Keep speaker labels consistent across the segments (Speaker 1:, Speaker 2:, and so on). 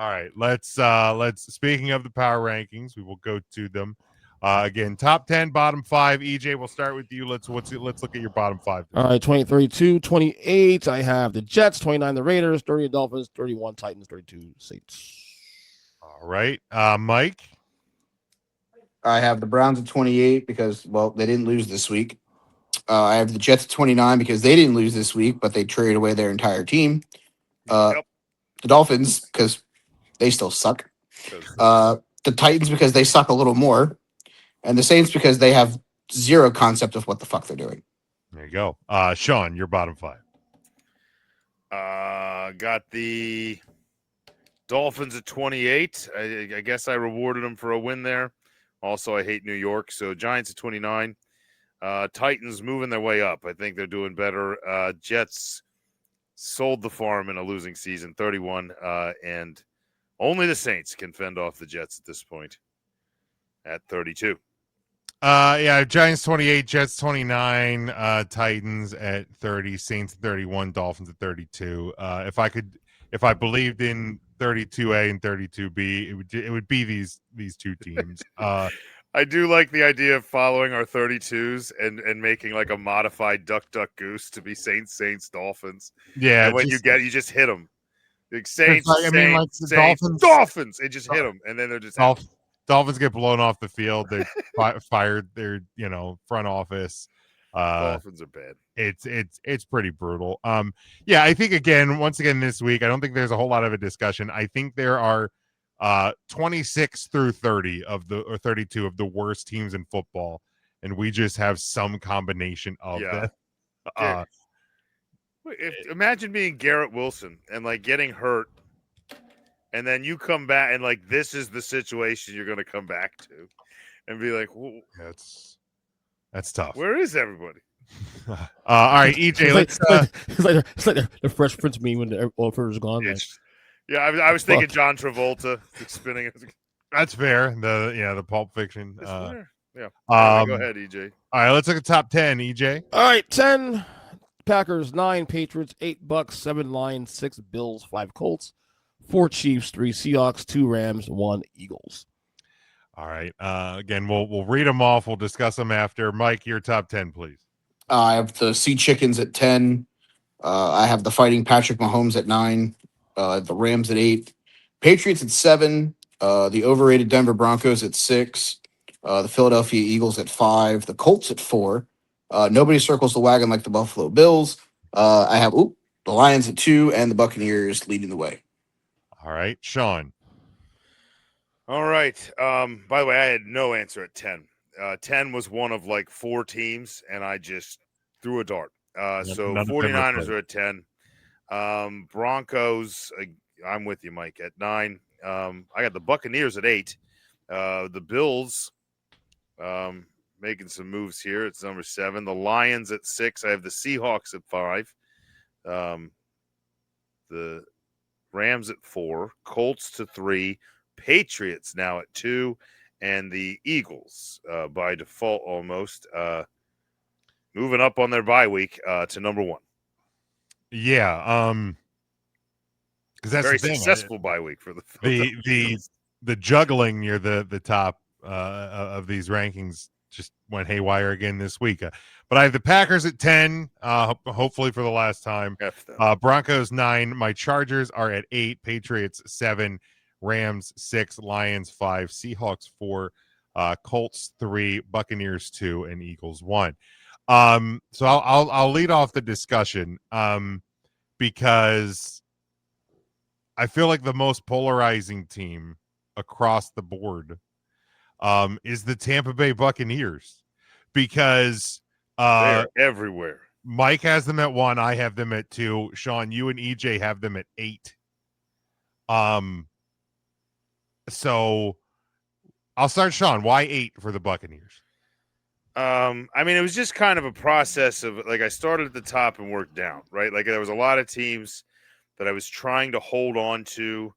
Speaker 1: All right, let's speaking of the power rankings, we will go to them. Again, top 10, bottom 5. EJ, we'll start with you. Let's look at your bottom 5 this
Speaker 2: All right, 23, 2, 28. I have the Jets, 29, the Raiders, 30, the Dolphins, 31, Titans, 32, Saints.
Speaker 1: All right. Mike.
Speaker 3: I have the Browns at 28 because, well, they didn't lose this week. I have the Jets at 29 because they didn't lose this week, but they traded away their entire team.
Speaker 4: Yep.
Speaker 3: The Dolphins because they still suck. The Titans because they suck a little more, and the Saints because they have zero concept of what the fuck they're doing.
Speaker 1: There you go. Sean, your bottom 5.
Speaker 4: Got the Dolphins at 28. I guess I rewarded them for a win there. Also, I hate New York, so Giants at 29. Titans moving their way up. I think they're doing better. Jets sold the farm in a losing season, 31, and only the Saints can fend off the Jets at this point at 32.
Speaker 1: Yeah, Giants 28, Jets 29, Titans at 30, Saints at 31, Dolphins at 32. If I believed in 32A and 32B, it would be these two teams.
Speaker 4: I do like the idea of following our 32s and making like a modified Duck Goose to be Saints, Dolphins.
Speaker 1: Yeah,
Speaker 4: and when you just hit them. Like Saints,
Speaker 1: the
Speaker 4: Dolphins. It just hit them, and then they're just out.
Speaker 1: Dolphins get blown off the field. They fired their front office.
Speaker 4: Dolphins are bad.
Speaker 1: It's pretty brutal. Yeah, I think once again this week, I don't think there's a whole lot of a discussion. I think there are 26 through 30 or 32 of the worst teams in football, and we just have some combination of them.
Speaker 4: Imagine being Garrett Wilson and like getting hurt, and then you come back and like this is the situation you're going to come back to, and be like,
Speaker 1: that's tough.
Speaker 4: Where is everybody?
Speaker 1: All right, EJ.
Speaker 2: It's like the Fresh Prince meme when the offer is gone.
Speaker 4: I was thinking John Travolta spinning.
Speaker 1: That's fair. The Pulp Fiction.
Speaker 4: Yeah. Go ahead, EJ.
Speaker 1: All right, let's look at top 10, EJ.
Speaker 2: All right, 10 Packers, 9 Patriots, 8 Bucks, 7 Lions, 6 Bills, 5 Colts, 4 Chiefs, 3 Seahawks, 2 Rams, 1 Eagles.
Speaker 1: All right. Again, we'll read them off. We'll discuss them after. Mike, your top 10, please.
Speaker 3: I have the Sea Chickens at 10. I have the Fighting Patrick Mahomes at 9. The Rams at 8. Patriots at 7. The overrated Denver Broncos at 6. The Philadelphia Eagles at 5. The Colts at 4. Nobody circles the wagon like the Buffalo Bills. I have the Lions at 2 and the Buccaneers leading the way.
Speaker 1: All right, Sean.
Speaker 4: All right. By the way, I had no answer at 10. 10 was one of like 4 teams, and I just threw a dart. So 49ers are at 10. Broncos, I'm with you, Mike, at 9. I got the Buccaneers at 8. The Bills making some moves here. It's number 7. The Lions at 6. I have the Seahawks at 5. The Rams at 4. Colts to 3. Patriots now at 2. And the Eagles, by default almost, moving up on their bye week to number 1.
Speaker 1: Yeah, because that's
Speaker 4: very
Speaker 1: the thing.
Speaker 4: Successful bye week for
Speaker 1: the juggling near the top of these rankings just went haywire again this week. But I have the Packers at 10, hopefully for the last time. Broncos 9. My Chargers are at 8. Patriots 7. Rams 6. Lions 5. Seahawks 4. Colts 3. Buccaneers 2. And Eagles 1. So I'll lead off the discussion because I feel like the most polarizing team across the board is the Tampa Bay Buccaneers because
Speaker 4: they're everywhere.
Speaker 1: Mike has them at 1. I have them at 2. Sean, you and EJ have them at 8. So I'll start, Sean. Why 8 for the Buccaneers?
Speaker 4: I mean, it was just kind of a process of like I started at the top and worked down, right? Like there was a lot of teams that I was trying to hold on to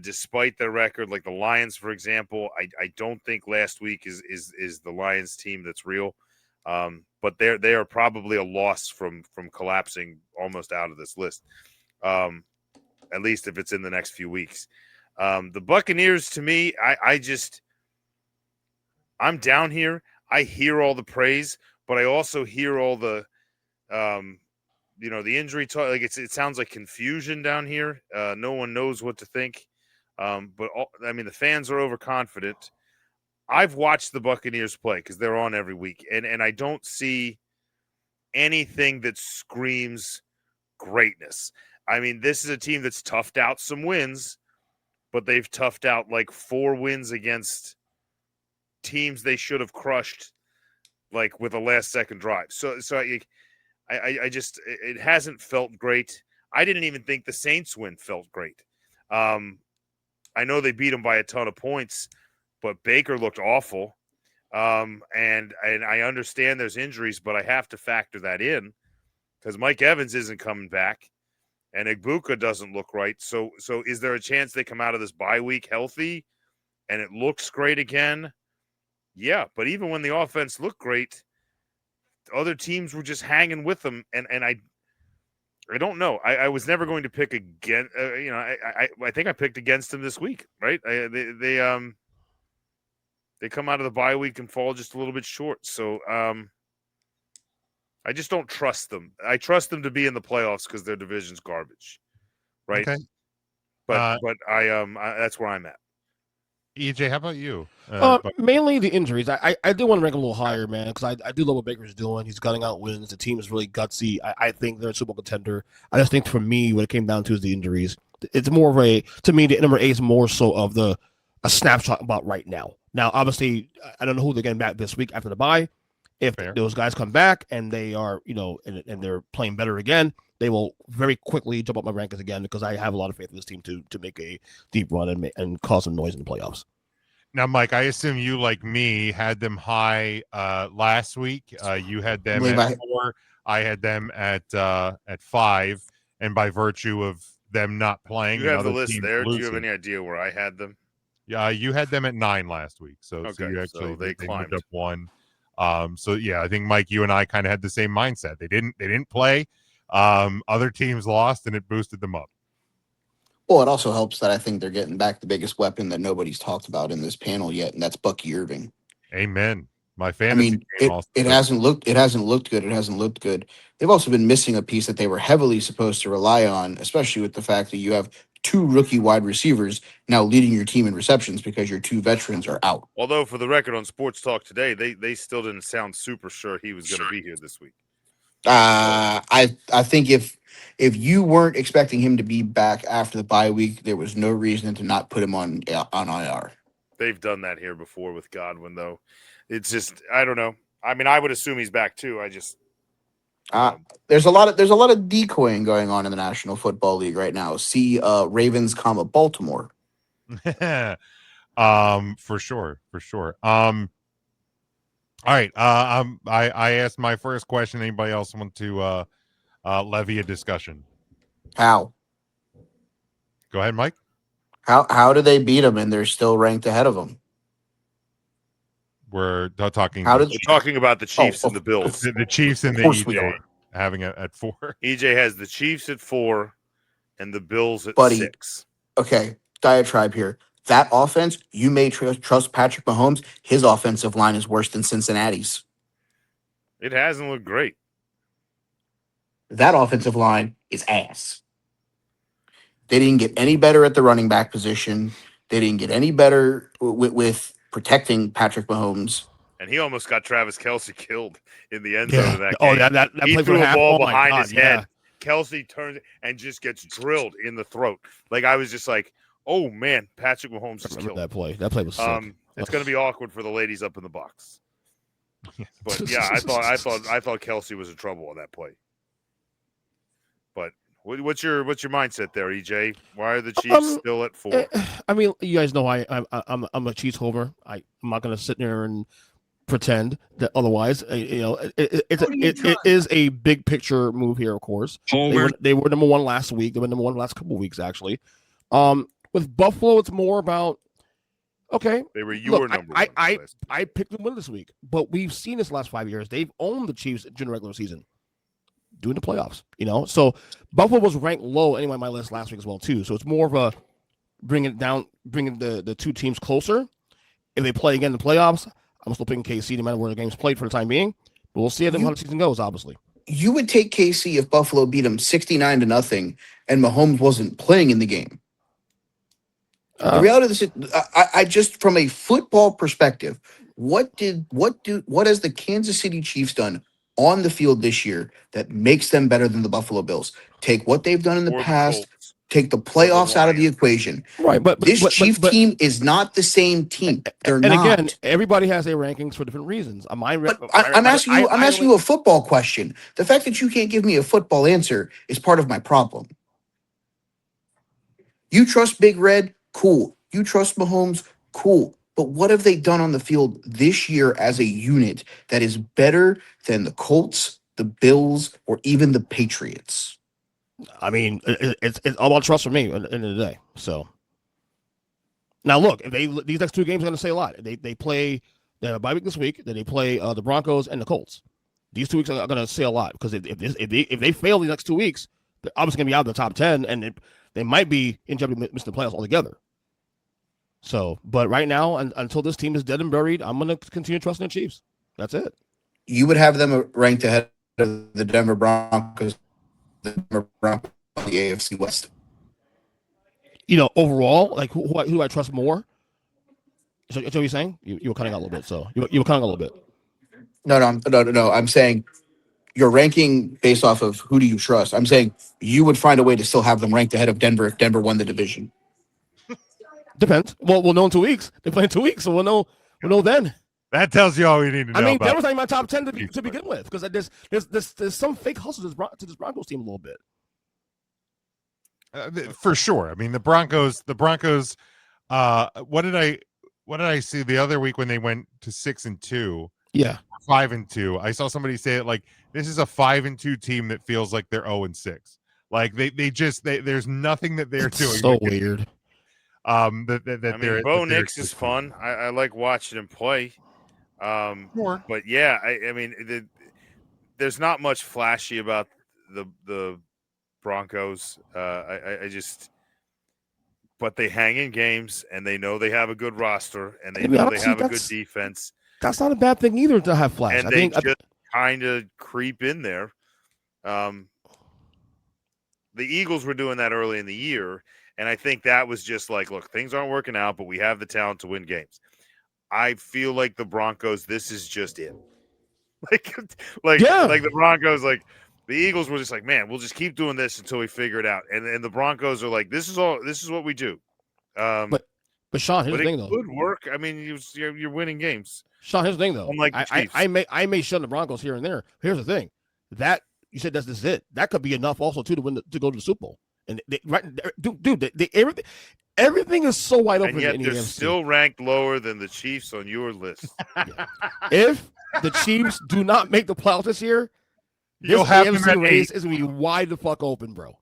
Speaker 4: despite their record. Like the Lions, for example, I don't think last week is the Lions team that's real. But they are probably a loss from collapsing almost out of this list. at least if it's in the next few weeks. The Buccaneers, to me, I'm down here. I hear all the praise, but I also hear all the, the injury talk. Like it sounds like confusion down here. No one knows what to think. The fans are overconfident. I've watched the Buccaneers play because they're on every week, and I don't see anything that screams greatness. I mean, this is a team that's toughed out some wins, but they've toughed out like 4 wins against teams they should have crushed, like with a last-second drive. So I just it hasn't felt great. I didn't even think the Saints win felt great. I know they beat them by a ton of points, but Baker looked awful. And I understand there's injuries, but I have to factor that in because Mike Evans isn't coming back, and Igbukah doesn't look right. So is there a chance they come out of this bye week healthy, and it looks great again? Yeah, but even when the offense looked great, other teams were just hanging with them, and I don't know. I was never going to pick again. I think I picked against them this week, right? They come out of the bye week and fall just a little bit short. So I just don't trust them. I trust them to be in the playoffs because their division's garbage, right?
Speaker 1: Okay.
Speaker 4: But that's where I'm at.
Speaker 1: EJ, how about you?
Speaker 2: Mainly the injuries. I do want to rank a little higher, man, because I do love what Baker's doing. He's gutting out wins. The team is really gutsy. I think they're a Super Bowl contender. I just think for me, what it came down to is the injuries. It's more of to me, the number 8 is more so of a snapshot about right now. Now, obviously, I don't know who they're getting back this week after the bye. If those guys come back and they are, and they're playing better again, they will very quickly jump up my rankings again because I have a lot of faith in this team to make a deep run and cause some noise in the playoffs.
Speaker 1: Now, Mike, I assume you, like me, had them high last week. You had them at 4. I had them at 5, and by virtue of them not playing,
Speaker 4: you have the list there.
Speaker 1: Losing,
Speaker 4: do you have any idea where I had them?
Speaker 1: Yeah, you had them at 9 last week, so you actually
Speaker 4: they climbed
Speaker 1: moved up 1. I think Mike, you and I kind of had the same mindset. They didn't play. Other teams lost, and it boosted them up.
Speaker 3: Well, it also helps that I think they're getting back the biggest weapon that nobody's talked about in this panel yet, and that's Bucky Irving.
Speaker 1: Amen. My fantasy
Speaker 3: it hasn't looked good. It hasn't looked good. They've also been missing a piece that they were heavily supposed to rely on, especially with the fact that you have 2 rookie wide receivers now leading your team in receptions because your 2 veterans are out.
Speaker 4: Although, for the record, on Sports Talk today, they still didn't sound super sure he was going to be here this week.
Speaker 3: I think if you weren't expecting him to be back after the bye week, there was no reason to not put him on IR.
Speaker 4: They've done that here before with Godwin, though. It's just I don't know. I mean, I would assume he's back too. I just
Speaker 3: there's a lot of decoying going on in the National Football League right now. See Ravens, Baltimore.
Speaker 1: For sure. All right. I asked my first question. Anybody else want to levy a discussion?
Speaker 3: How?
Speaker 1: Go ahead, Mike.
Speaker 3: How do they beat them and they're still ranked ahead of them?
Speaker 1: We're talking.
Speaker 4: We're talking about the Chiefs and the Bills.
Speaker 1: The Chiefs and the EJ having it at 4.
Speaker 4: EJ has the Chiefs at 4 and the Bills at 6.
Speaker 3: Okay, diatribe here. That offense, you may trust Patrick Mahomes. His offensive line is worse than Cincinnati's.
Speaker 4: It hasn't looked great.
Speaker 3: That offensive line is ass. They didn't get any better at the running back position. They didn't get any better with protecting Patrick Mahomes.
Speaker 4: And he almost got Travis Kelce killed in the end zone of that game.
Speaker 2: Oh, that
Speaker 4: he
Speaker 2: play
Speaker 4: threw a ball behind his head.
Speaker 2: Yeah.
Speaker 4: Kelce turns and just gets drilled in the throat. Like, I was just like, oh, man, Patrick Mahomes just killed
Speaker 2: that play. That play was sick.
Speaker 4: It's going to be awkward for the ladies up in the box. But, yeah, I thought Kelce was in trouble on that play. But what's your mindset there, EJ? Why are the Chiefs still at 4?
Speaker 2: I mean, you guys know I'm a Chiefs homer. I'm not going to sit there and pretend that otherwise. It is a big picture move here, of course. They were number 1 last week. They were number 1 the last couple of weeks, actually. With Buffalo, it's more about
Speaker 4: they were number 1.
Speaker 2: I picked them to win this week, but we've seen this last 5 years. They've owned the Chiefs during the regular season. doing the playoffs. So Buffalo was ranked low anyway on my list last week as well too. So it's more of a bringing the two teams closer. If they play again in the playoffs, I'm still picking KC no matter where the game's played for the time being. But we'll see how the season goes, obviously.
Speaker 3: You would take KC if Buffalo beat them 69-0 and Mahomes wasn't playing in the game. The reality of this is, I just from a football perspective, what has the Kansas City Chiefs done on the field this year that makes them better than the Buffalo Bills? Take what they've done in the
Speaker 4: Or the
Speaker 3: past,
Speaker 4: Colts.
Speaker 3: take the playoffs out of the equation.
Speaker 2: Right, but
Speaker 3: This Chief team is not the same team. They're
Speaker 2: and
Speaker 3: not.
Speaker 2: again, everybody has their rankings for different reasons. I'm
Speaker 3: asking you. I'm asking you a football question. The fact that you can't give me a football answer is part of my problem. You trust Big Red, cool. You trust Mahomes, cool. But what have they done on the field this year as a unit that is better than the Colts, the Bills, or even the Patriots?
Speaker 2: I mean, it's all about trust for me at the end of the day. So now, look, if these next two games are going to say a lot. They have a bye week this week. Then they play the Broncos and the Colts. These 2 weeks are going to say a lot because if they fail these next 2 weeks, they're obviously going to be out of the top 10, and they might be in jeopardy of missing the playoffs altogether. So, but right now, until this team is dead and buried, I'm going to continue trusting the Chiefs. That's it.
Speaker 3: You would have them ranked ahead of the Denver Broncos, the AFC West.
Speaker 2: Overall, like who do I trust more? So what you're saying? You were cutting out a little bit. So you were cutting out a little bit.
Speaker 3: No. I'm saying you're ranking based off of who do you trust. I'm saying you would find a way to still have them ranked ahead of Denver if Denver won the division.
Speaker 2: Depends. Well, we'll know in 2 weeks. They play in 2 weeks, so we'll know then.
Speaker 1: That tells you all we need to know.
Speaker 2: I mean,
Speaker 1: about
Speaker 2: Denver's not in my top 10 to begin with because there's some fake hustle to this Broncos team a little bit.
Speaker 1: For sure. I mean, the Broncos. What did I see the other week when they went to 6-2?
Speaker 2: Yeah,
Speaker 1: 5-2. I saw somebody say it like this is a 5-2 team that feels like they're 0-6. Like there's nothing that they're doing.
Speaker 2: So weird.
Speaker 4: Bo Nix is fun. I like watching him play.
Speaker 1: Sure.
Speaker 4: But yeah, I mean, there's not much flashy about the Broncos. But they hang in games, and they know they have a good roster, and they know they have a good defense.
Speaker 2: That's not a bad thing either to have flash.
Speaker 4: And they just kind of creep in there. The Eagles were doing that early in the year, and I think that was just like, look, things aren't working out, but we have the talent to win games. I feel like the Broncos, this is just it. Like the Broncos, like the Eagles were just like, man, we'll just keep doing this until we figure it out. And the Broncos are like, this is what we do.
Speaker 2: But Sean, here's the thing though.
Speaker 4: Good work. I mean, you're winning games.
Speaker 2: Sean, here's the thing though.
Speaker 4: Unlike the Chiefs.
Speaker 2: I may shun the Broncos here and there. Here's the thing. That you said this is it. That could be enough also too to go to the Super Bowl. And everything is so wide open.
Speaker 4: And yet
Speaker 2: in
Speaker 4: they're
Speaker 2: the AFC.
Speaker 4: still ranked lower than the Chiefs on your list.
Speaker 2: If the Chiefs do not make the playoffs this year,
Speaker 1: You'll
Speaker 2: this
Speaker 1: have them
Speaker 2: AFC
Speaker 1: at
Speaker 2: race
Speaker 1: 8.
Speaker 2: is going to be wide the fuck open, bro.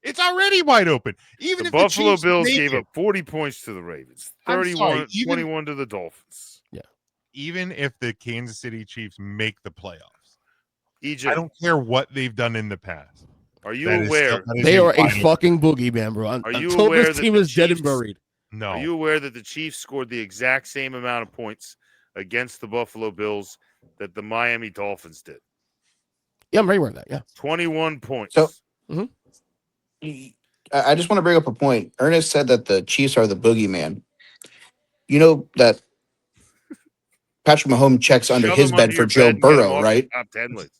Speaker 1: It's already wide open. Even
Speaker 4: The
Speaker 1: if
Speaker 4: Buffalo
Speaker 1: the Chiefs
Speaker 4: Bills
Speaker 1: make
Speaker 4: gave
Speaker 1: it,
Speaker 4: up 40 points to the Ravens,
Speaker 1: I'm sorry,
Speaker 4: 21 to the Dolphins.
Speaker 1: even if the Kansas City Chiefs make the playoffs,
Speaker 4: EJ,
Speaker 1: I don't care what they've done in the past.
Speaker 4: are you
Speaker 1: That is
Speaker 4: aware?
Speaker 1: still- that is
Speaker 2: They are a
Speaker 1: wide open.
Speaker 2: fucking boogeyman, bro.
Speaker 4: Are you
Speaker 2: Until
Speaker 4: aware
Speaker 2: this
Speaker 4: that
Speaker 2: team
Speaker 4: the
Speaker 2: is dead and
Speaker 4: Chiefs-
Speaker 2: buried.
Speaker 1: No.
Speaker 4: Are you aware that the Chiefs scored the exact same amount of points against the Buffalo Bills that the Miami Dolphins did?
Speaker 2: Yeah, I'm very aware of that. Yeah.
Speaker 4: 21 points.
Speaker 3: So- I just want to bring up a point. Ernest said that the Chiefs are the boogeyman. You know that Patrick Mahomes checks under
Speaker 4: Shove
Speaker 3: his
Speaker 4: him
Speaker 3: bed
Speaker 4: under
Speaker 3: for
Speaker 4: your
Speaker 3: Joe
Speaker 4: bed and get him
Speaker 3: Burrow,
Speaker 4: off
Speaker 3: right?
Speaker 4: the Top 10 list.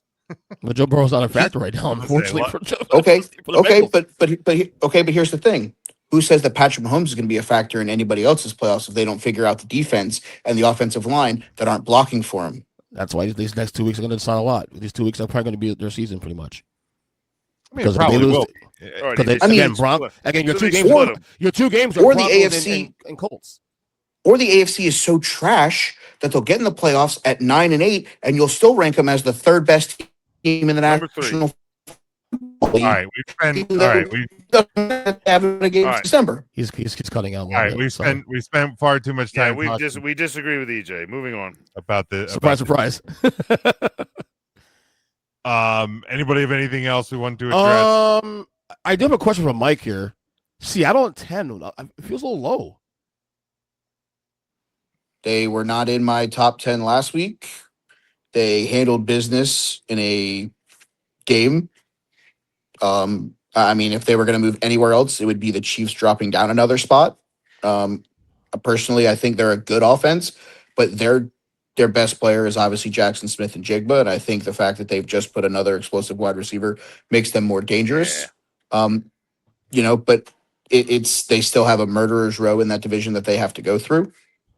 Speaker 2: But Joe Burrow's not a factor right now, unfortunately.
Speaker 1: what?
Speaker 2: For Joe,
Speaker 3: Okay,
Speaker 2: for the
Speaker 3: okay,
Speaker 2: Bengals.
Speaker 3: but here's the thing. Who says that Patrick Mahomes is going to be a factor in anybody else's playoffs if they don't figure out the defense and the offensive line that aren't blocking for him?
Speaker 2: That's why these next 2 weeks are going to decide a lot. These 2 weeks are probably going to be their season, pretty much.
Speaker 1: I mean, it
Speaker 2: Because
Speaker 1: probably
Speaker 2: if they lose,
Speaker 1: will.
Speaker 4: All right,
Speaker 2: because
Speaker 3: I mean,
Speaker 2: again, your
Speaker 4: so
Speaker 2: two
Speaker 4: they
Speaker 2: games,
Speaker 4: split 'em.
Speaker 2: your two games are
Speaker 3: Or the
Speaker 2: Broncos
Speaker 3: AFC
Speaker 2: and Colts.
Speaker 3: Or the AFC is so trash that they'll get in the playoffs at 9-8, and you'll still rank them as the third best team in the
Speaker 4: Number
Speaker 3: National Football
Speaker 1: All
Speaker 3: League.
Speaker 1: right,
Speaker 3: Having a game
Speaker 4: All
Speaker 3: in
Speaker 4: right.
Speaker 3: December.
Speaker 2: He's cutting out. A
Speaker 1: all
Speaker 2: little
Speaker 1: right.
Speaker 2: bit,
Speaker 1: We spent far too much
Speaker 4: Yeah,
Speaker 1: time talking
Speaker 4: we disagree with EJ. Moving on.
Speaker 1: about the
Speaker 2: surprise, surprise.
Speaker 1: Anybody have anything else we want to address?
Speaker 2: I do have a question from Mike here. Seattle at 10. It feels a little low.
Speaker 3: They were not in my top 10 last week. They handled business in a game. I mean, if they were going to move anywhere else, it would be the Chiefs dropping down another spot. Personally, I think they're a good offense, but their best player is obviously Jackson Smith and Jigba, and I think the fact that they've just put another explosive wide receiver makes them more dangerous. But it's they still have a murderer's row in that division that they have to go through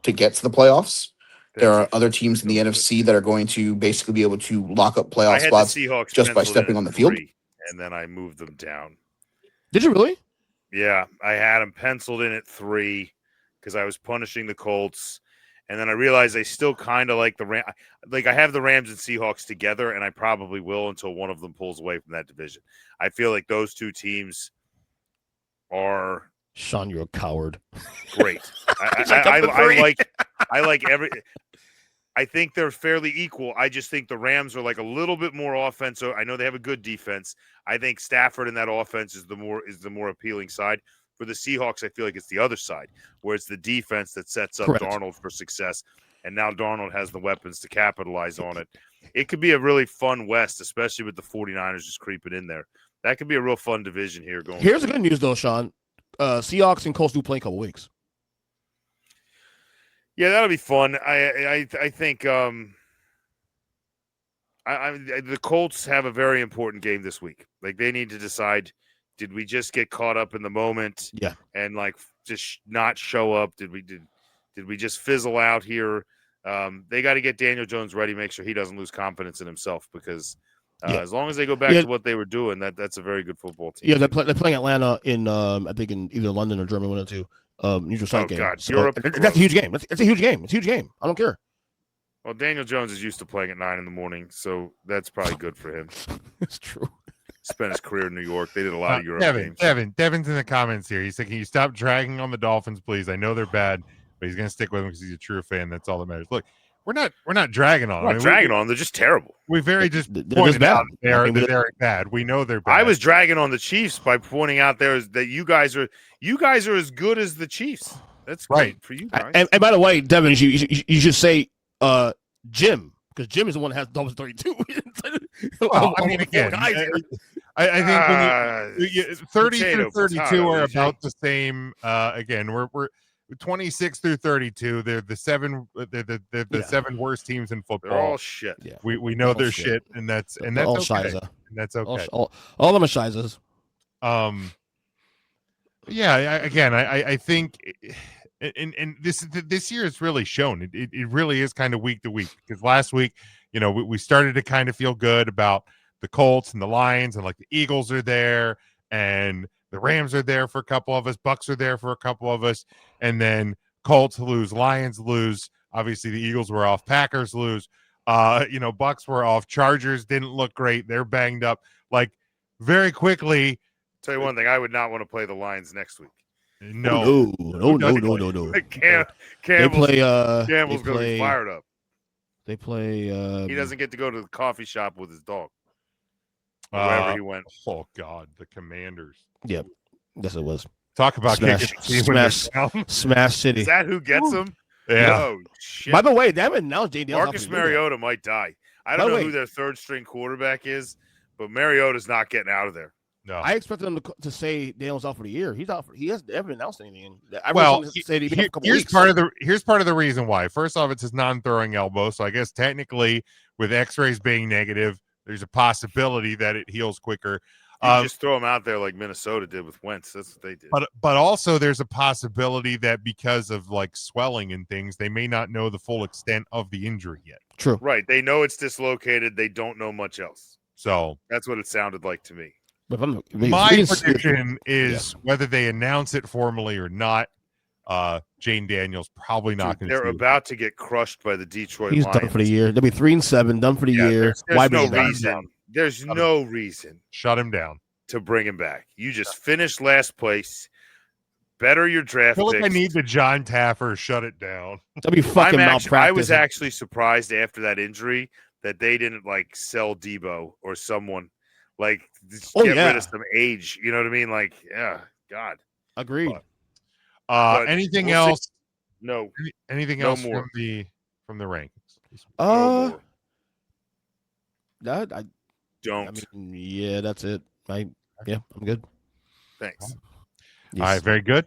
Speaker 3: to get to the playoffs. There are other teams in the NFC that are going to basically be able to lock up playoff spots just by stepping on the field.
Speaker 4: And then I moved them down.
Speaker 2: Did you really?
Speaker 4: Yeah, I had them penciled in at 3 because I was punishing the Colts. And then I realized I still kind of like the Rams. Like I have the Rams and Seahawks together, and I probably will until one of them pulls away from that division. I feel like those two teams are
Speaker 2: Sean, you're a coward.
Speaker 4: great. I like every. I think they're fairly equal. I just think the Rams are like a little bit more offensive. I know they have a good defense. I think Stafford in that offense is the more appealing side. For the Seahawks, I feel like it's the other side, where it's the defense that sets up Darnold for success. And now Darnold has the weapons to capitalize on it. It could be a really fun West, especially with the 49ers just creeping in there. That could be a real fun division here going
Speaker 2: Here's the
Speaker 4: forward.
Speaker 2: good news, though, Sean. Seahawks and Colts do play in a couple weeks.
Speaker 4: Yeah, that'll be fun. I think the Colts have a very important game this week. Like they need to decide: did we just get caught up in the moment?
Speaker 2: Yeah,
Speaker 4: and like just not show up? Did we just fizzle out here? They got to get Daniel Jones ready, make sure he doesn't lose confidence in himself because as long as they go back to what they were doing, that's a very good football team.
Speaker 2: Yeah, they're playing Atlanta in I think in either London or Germany, one or two. Neutral site game.
Speaker 4: God,
Speaker 2: so,
Speaker 4: Europe,
Speaker 2: that's a huge game. It's a huge game. It's a huge game. I don't care.
Speaker 4: Well, Daniel Jones is used to playing at 9 a.m, so that's probably good for him.
Speaker 2: It's true.
Speaker 4: Spent his career in New York. They did a lot of Europe games.
Speaker 1: Devin's in the comments here. He said, "Can you stop dragging on the Dolphins, please? I know they're bad, but he's going to stick with them because he's a true fan. That's all that matters." Look, we're not dragging on.
Speaker 4: We're not dragging on. They're just terrible.
Speaker 1: We just pointed out they're bad. We know they're bad.
Speaker 4: I was dragging on the Chiefs by pointing out that you guys are as good as the Chiefs. That's great for you guys.
Speaker 2: And by the way, Devin, you should say Jim, because Jim is the one that has Dolphins 32.
Speaker 1: Well, I mean, again, I think when 30 through 32 are about the same. Again, we're 26 through 32. They're the seven. They're the 7 worst teams in football.
Speaker 4: They're all shit.
Speaker 2: Yeah.
Speaker 1: We know they're shit, and that's
Speaker 2: all
Speaker 1: okay.
Speaker 2: Shiza.
Speaker 1: And that's okay.
Speaker 2: All of them are Shizas.
Speaker 1: Yeah. I think, and this year it's really shown. It really is kind of week to week because last week, we started to kind of feel good about the Colts and the Lions, and like the Eagles are there, and the Rams are there for a couple of us, Bucks are there for a couple of us, and then Colts lose, Lions lose. Obviously, the Eagles were off, Packers lose. Bucks were off, Chargers didn't look great. They're banged up. Like very quickly.
Speaker 4: Tell you one thing, I would not want to play the Lions next week.
Speaker 2: No.
Speaker 4: Campbell's going to be fired up.
Speaker 2: They play.
Speaker 4: He doesn't get to go to the coffee shop with his dog. Wherever he went.
Speaker 1: Oh God, the Commanders.
Speaker 2: Yep, yes, it was.
Speaker 1: Talk about
Speaker 2: Smash City.
Speaker 4: Is that who gets him?
Speaker 1: Yeah.
Speaker 4: Oh shit.
Speaker 2: By the way, they haven't announced J.D.
Speaker 4: Marcus Mariota might die. I don't know who their third string quarterback is, but Mariota's not getting out of there.
Speaker 1: No,
Speaker 2: I expected them to say Daniel's out for the year. He's out. He hasn't ever announced anything.
Speaker 1: Here's part of the reason why. First off, it's his non-throwing elbow, so I guess technically, with X-rays being negative, there's a possibility that it heals quicker.
Speaker 4: You just throw him out there like Minnesota did with Wentz. That's what they did.
Speaker 1: But also, there's a possibility that because of like swelling and things, they may not know the full extent of the injury yet.
Speaker 2: True.
Speaker 4: Right. They know it's dislocated. They don't know much else.
Speaker 1: So
Speaker 4: that's what it sounded like to me.
Speaker 1: My prediction is whether they announce it formally or not, Jane Daniels probably not going to.
Speaker 4: They're about to get crushed by the Detroit Lions.
Speaker 2: He's done for the year. They'll be 3-7, done for the year.
Speaker 4: There's no reason. There's no reason.
Speaker 1: Shut him down.
Speaker 4: To bring him back. You just finished last place. Better your draft.
Speaker 1: I feel like I need the John Taffer shut it down.
Speaker 2: That'd be fucking malpractice.
Speaker 4: I was actually surprised after that injury that they didn't like sell Debo or someone like just
Speaker 2: Oh,
Speaker 4: get rid
Speaker 2: yeah.
Speaker 4: of some age. You know what I mean? Like, yeah, God,
Speaker 2: Agreed.
Speaker 4: But
Speaker 1: Anything
Speaker 4: we'll see.
Speaker 1: else?
Speaker 4: No,
Speaker 1: Anything
Speaker 4: No
Speaker 1: else
Speaker 4: more.
Speaker 1: from the rankings?
Speaker 4: no more.
Speaker 2: That I
Speaker 4: Don't.
Speaker 2: mean, yeah, that's it. I'm good.
Speaker 4: Thanks.
Speaker 1: All right,
Speaker 2: Yes.
Speaker 1: very good.